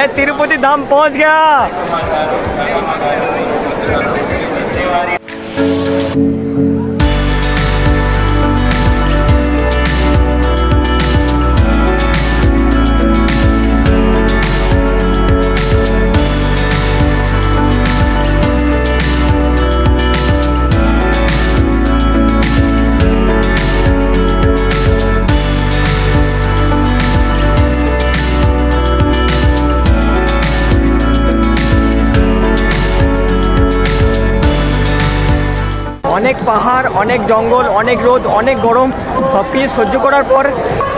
तिरुपति धाम पहुंच गया। অনেক পাহাড়, অনেক জঙ্গল, অনেক রোদ, অনেক গরম, সব কিছু সহ্য করার পর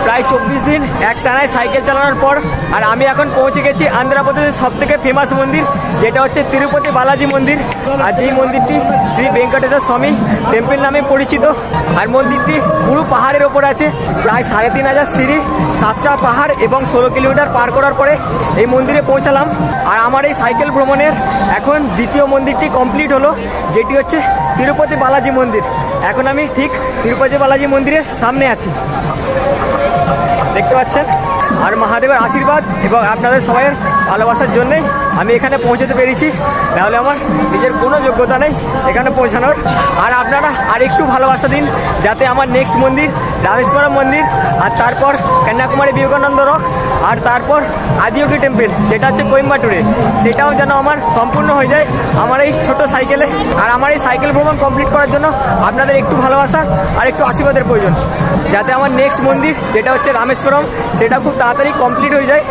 প্রায় 24 দিন এক টানায় সাইকেল চালানোর পর আর আমি এখন পৌঁছে গেছি আন্ধ্রপ্রদেশের সবথেকে ফেমাস মন্দির, যেটা হচ্ছে তিরুপতি বালাজি মন্দির। আর যেই মন্দিরটি শ্রী ভেঙ্কটেশ্বর স্বামী টেম্পল নামে পরিচিত। আর মন্দিরটি পুরো পাহাড়ের ওপর আছে, প্রায় 3500 সিঁড়ি, 7টা পাহাড় এবং 16 কিলোমিটার পার করার পরে এই মন্দিরে পৌঁছালাম। আর আমার এই সাইকেল ভ্রমণের এখন দ্বিতীয় মন্দিরটি কমপ্লিট হলো, যেটি হচ্ছে তিরুপতি বালাজি মন্দির। এখন আমি ঠিক তিরুপতি বালাজি মন্দিরের সামনে আছি, দেখতে পাচ্ছেন। আর মহাদেবের আশীর্বাদ এবং আপনাদের সবাইয়ের ভালোবাসার জন্যই আমি এখানে পৌঁছতে পেরেছি, নাহলে আমার নিজের কোনো যোগ্যতা নেই এখানে পৌঁছানোর। আর আপনারা আর একটু ভালোবাসা দিন, যাতে আমার নেক্সট মন্দির রামেশ্বরম মন্দির, আর তারপর কন্যাকুমারী বিবেকানন্দ রক, আর তারপর আদিয়োগী টেম্পল যেটা হচ্ছে কোয়েম্বাটুরে, সেটাও যেন আমার সম্পূর্ণ হয়ে যায় আমার এই ছোট সাইকেলে। আর আমার এই সাইকেল ভ্রমণ কমপ্লিট করার জন্য আপনাদের একটু ভালোবাসা আর একটু আশীর্বাদের প্রয়োজন, যাতে আমার নেক্সট মন্দির যেটা হচ্ছে রামেশ্বরম সেটা খুব তাড়াতাড়ি কমপ্লিট হয়ে যায়।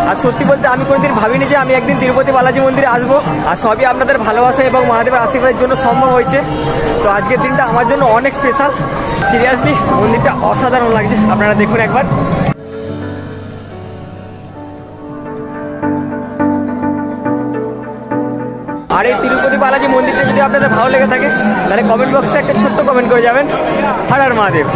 আর সত্যি বলতে আমি কোনোদিন ভাবিনি যে আমি একদিন তিরুপতি বালাজি মন্দিরে আসবো, আর সবই আপনাদের ভালোবাসা এবং মহাদেবের আশীর্বাদের জন্য সম্ভব হয়েছে। তো আজকের দিনটা আমার জন্য অনেক স্পেশাল। সিরিয়াসলি মন্দিরটা অসাধারণ লাগছে, আপনারা দেখুন একবার। আর এই তিরুপতি বালাজি মন্দিরটা যদি আপনাদের ভালো লেগে থাকে তাহলে কমেন্ট বক্সে একটা ছোট্ট কমেন্ট করে যাবেন, হর হর মহাদেব।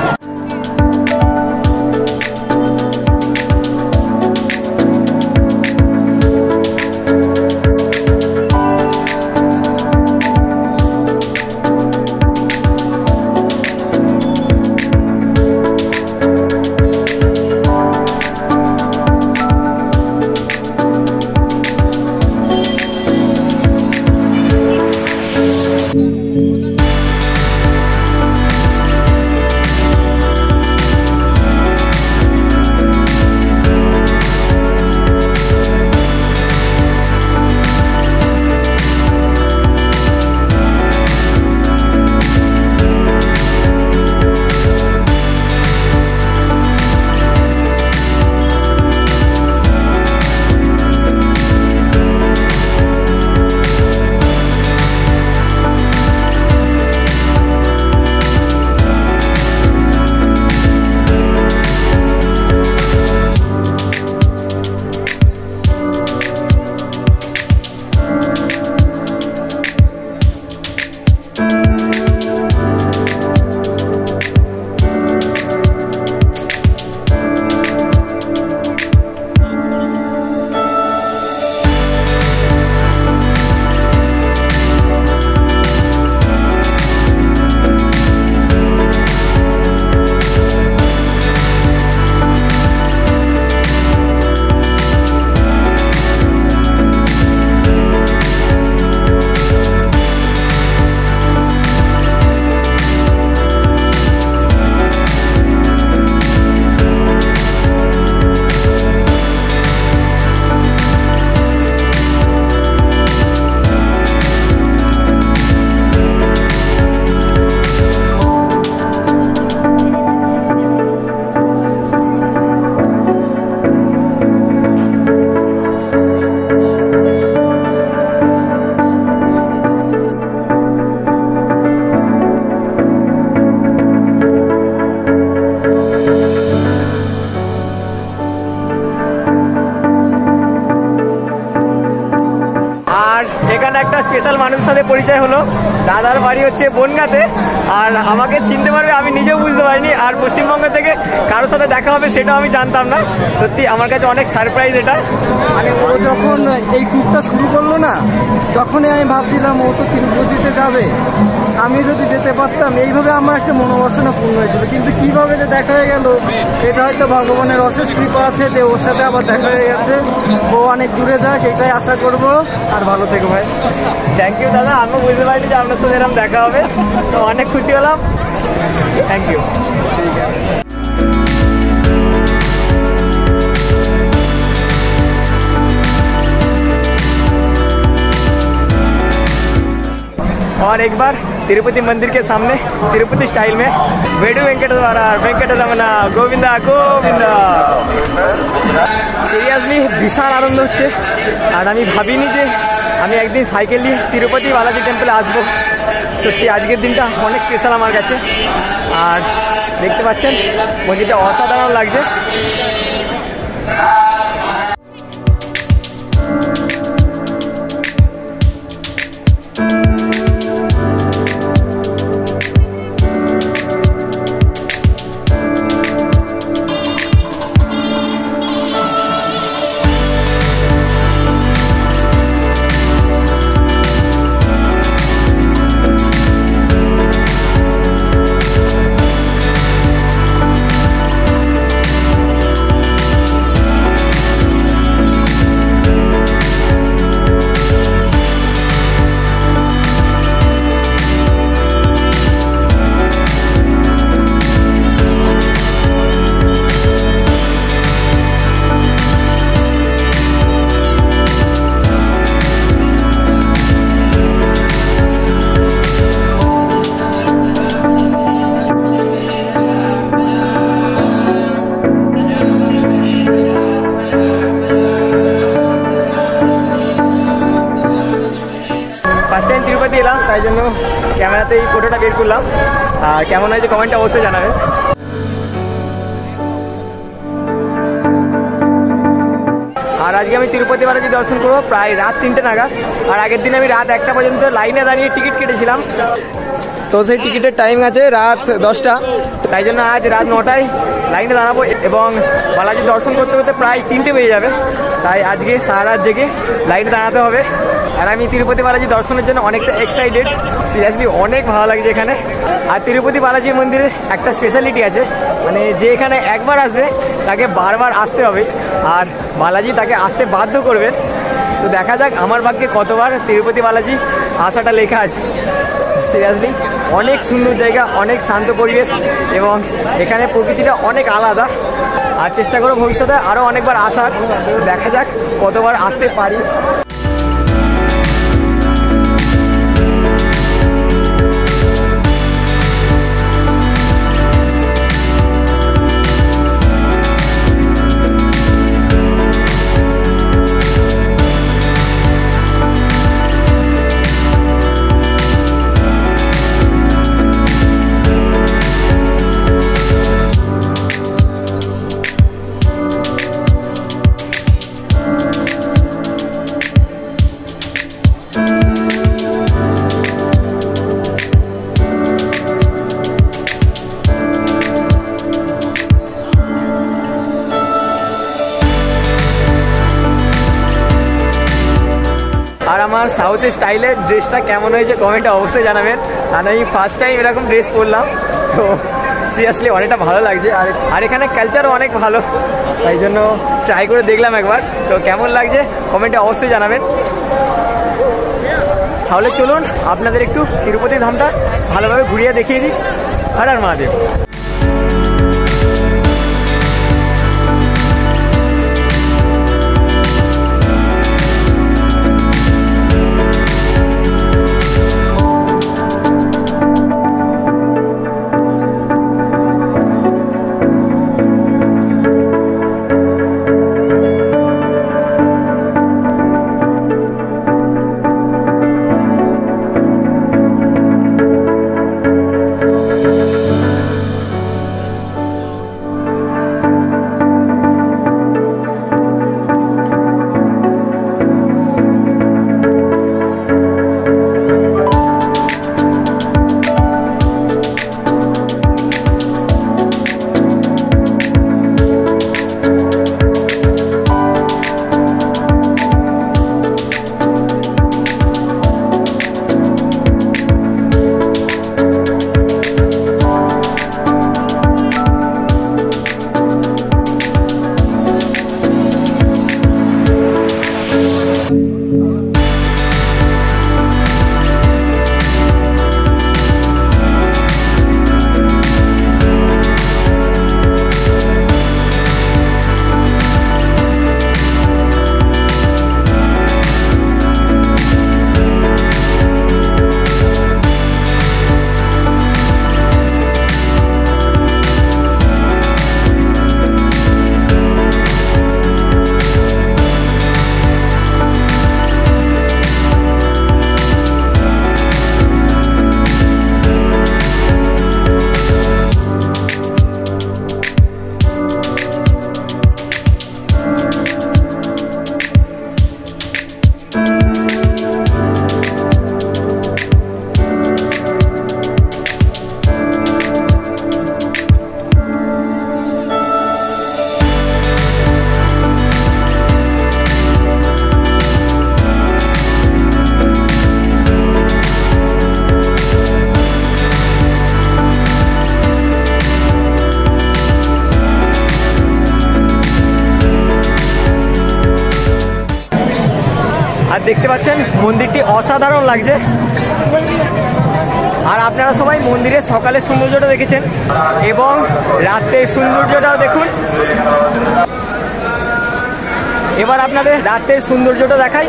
এখানে একটা স্পেশাল মানুষের সাথে পরিচয় হলো। দাদার বাড়ি হচ্ছে বনগাঁতে, আর আমাকে চিনতে পারবে আমি নিজেও বুঝতে পারিনি। আর পশ্চিমবঙ্গ থেকে কারোর সাথে দেখা হবে সেটাও আমি জানতাম না। সত্যি আমার কাছে অনেক সারপ্রাইজ এটা। মানে ও যখন এই ট্যুরটা শুরু করলো না, তখনই আমি ভাবছিলাম ও তো তিরুপতিতে যাবে, আমি যদি যেতে পারতাম। এইভাবে আমার একটা মনোবাসনা পূর্ণ হয়েছিল, কিন্তু কীভাবে যে দেখা হয়ে গেল এটা হয়তো ভগবানের অশেষ কৃপা আছে যে ওর সাথে আবার দেখা হয়ে গেছে। ও অনেক দূরে যাক এটাই আশা করব। আর ভালো থেকো ভাই। থ্যাংক ইউ দাদা, আমিও বুঝতে পারিনি যে আপনার সাথে এরকম দেখা হবে, তো অনেক খুশি হলাম। Thank you. और एक बार तिरुपति मंदिर के सामने तिरुपति स्टाइल में वेडु वेंकटरमण गोविंदा गोविंदा। সিরিয়াসলি বিশাল আনন্দ হচ্ছে। আর আমি ভাবিনি যে আমি একদিন সাইকেল নিয়ে তিরুপতি বালাজি টেম্পলে আসবো। সত্যি আজকের দিনটা অনেক স্পেশাল আমার কাছে। আর দেখতে পাচ্ছেন মসজিদটা অসাধারণ লাগছে। ফার্স্ট টাইম তিরুপতি এলাম, তাই জন্য ক্যামেরাতে এই ফটোটা বের করলাম। আর কেমন হয়েছে কমেন্টে অবশ্যই জানাবেন। আর আজকে আমি তিরুপতি বালাজি দর্শন করবো প্রায় রাত 3টে নাগাদ। আর আগের দিন আমি রাত 1টা পর্যন্ত লাইনে দাঁড়িয়ে টিকিট কেটেছিলাম, তো সেই টিকিটের টাইম আছে রাত 10টা। তাই জন্য আজ রাত 9টায় লাইনে দাঁড়াবো এবং বালাজি দর্শন করতে করতে প্রায় 3টে বেজে যাবে। তাই আজকে সারা রাত জেগে লাইনে দাঁড়াতে হবে। আর আমি তিরুপতি বালাজি দর্শনের জন্য অনেকটা এক্সাইটেড। সিরিয়াসলি অনেক ভালো লাগছে এখানে। আর তিরুপতি বালাজি মন্দিরের একটা স্পেশালিটি আছে, মানে যে এখানে একবার আসবে তাকে বারবার আসতে হবে, আর বালাজি তাকে আসতে বাধ্য করবে। তো দেখা যাক আমার ভাগ্যে কতবার তিরুপতি বালাজি আসাটা লেখা আছে। সিরিয়াসলি অনেক সুন্দর জায়গা, অনেক শান্ত পরিবেশ এবং এখানে প্রকৃতিটা অনেক আলাদা। আর চেষ্টা করো ভবিষ্যতে আরও অনেকবার আসার। দেখা যাক কতবার আসতে পারি। আর আমার সাউথের স্টাইলের ড্রেসটা কেমন হয়েছে কমেন্টে অবশ্যই জানাবেন। আর আমি ফার্স্ট টাইম এরকম ড্রেস পরলাম, তো সিরিয়াসলি অনেকটা ভালো লাগছে। আর এখানে কালচারও অনেক ভালো, তাই জন্য ট্রাই করে দেখলাম একবার। তো কেমন লাগছে কমেন্টে অবশ্যই জানাবেন। তাহলে চলুন আপনাদের একটু তিরুপতি ধামটা ভালোভাবে ঘুরিয়ে দেখিয়ে দিই। হর হর মহাদেব। আর দেখতে পাচ্ছেন মন্দিরটি অসাধারণ লাগছে। আর আপনারা সবাই মন্দিরের সকালের সৌন্দর্যটা দেখেছেন এবং রাতের সৌন্দর্যটাও দেখুন। এবার আপনাদের রাতের সৌন্দর্যটা দেখাই।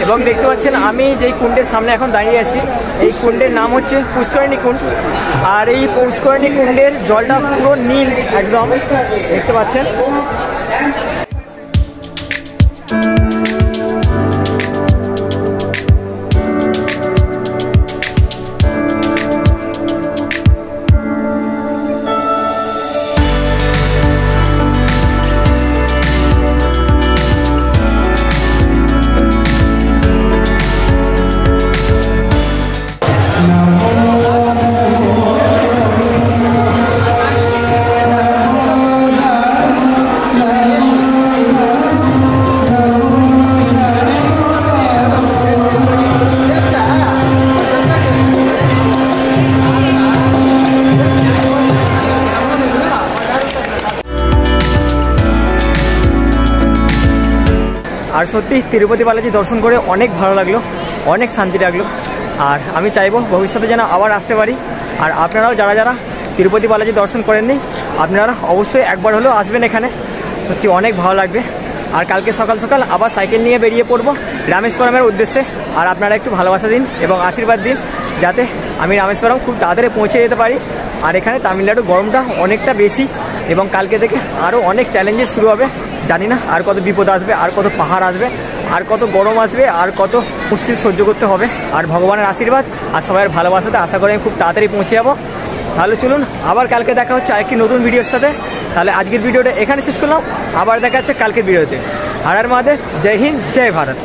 এবং দেখতে পাচ্ছেন আমি যেই কুণ্ডের সামনে এখন দাঁড়িয়ে আছি, এই কুণ্ডের নাম হচ্ছে পুষ্করিণী কুণ্ড। আর এই পুষ্করিণী কুণ্ডের জলটা পুরো নীল একদম, দেখতে পাচ্ছেন। আর সত্যি তিরুপতি বালাজি দর্শন করে অনেক ভালো লাগলো, অনেক শান্তি লাগলো। আর আমি চাইবো ভবিষ্যতে যেন আবার আসতে পারি। আর আপনারাও যারা যারা তিরুপতি বালাজি দর্শন করেননি, আপনারা অবশ্যই একবার হলেও আসবেন এখানে, সত্যি অনেক ভালো লাগবে। আর কালকে সকাল সকাল আবার সাইকেল নিয়ে বেরিয়ে পড়বো রামেশ্বরমের উদ্দেশ্যে। আর আপনারা একটু ভালোবাসা দিন এবং আশীর্বাদ দিন যাতে আমি রামেশ্বরম খুব তাড়াতাড়ি পৌঁছে যেতে পারি। আর এখানে তামিলনাড়ু গরমটা অনেকটা বেশি এবং কালকে থেকে আরও অনেক চ্যালেঞ্জেস শুরু হবে। জানি না আর কত বিপদ আসবে, আর কত পাহাড় আসবে, আর কত গরম আসবে, আর কত মুশকিল সহ্য করতে হবে। আর ভগবানের আশীর্বাদ আর সবাইয়ের ভালোবাসাতে আশা করে আমি খুব তাড়াতাড়ি পৌঁছে যাবো। তাহলে চলুন আবার কালকে দেখা হচ্ছে আরেকটি নতুন ভিডিওর সাথে। তাহলে আজকের ভিডিওটা এখানে শেষ করলাম, আবার দেখা হচ্ছে কালকের ভিডিওতে। হর হর মহাদেব, জয় হিন্দ, জয় ভারত।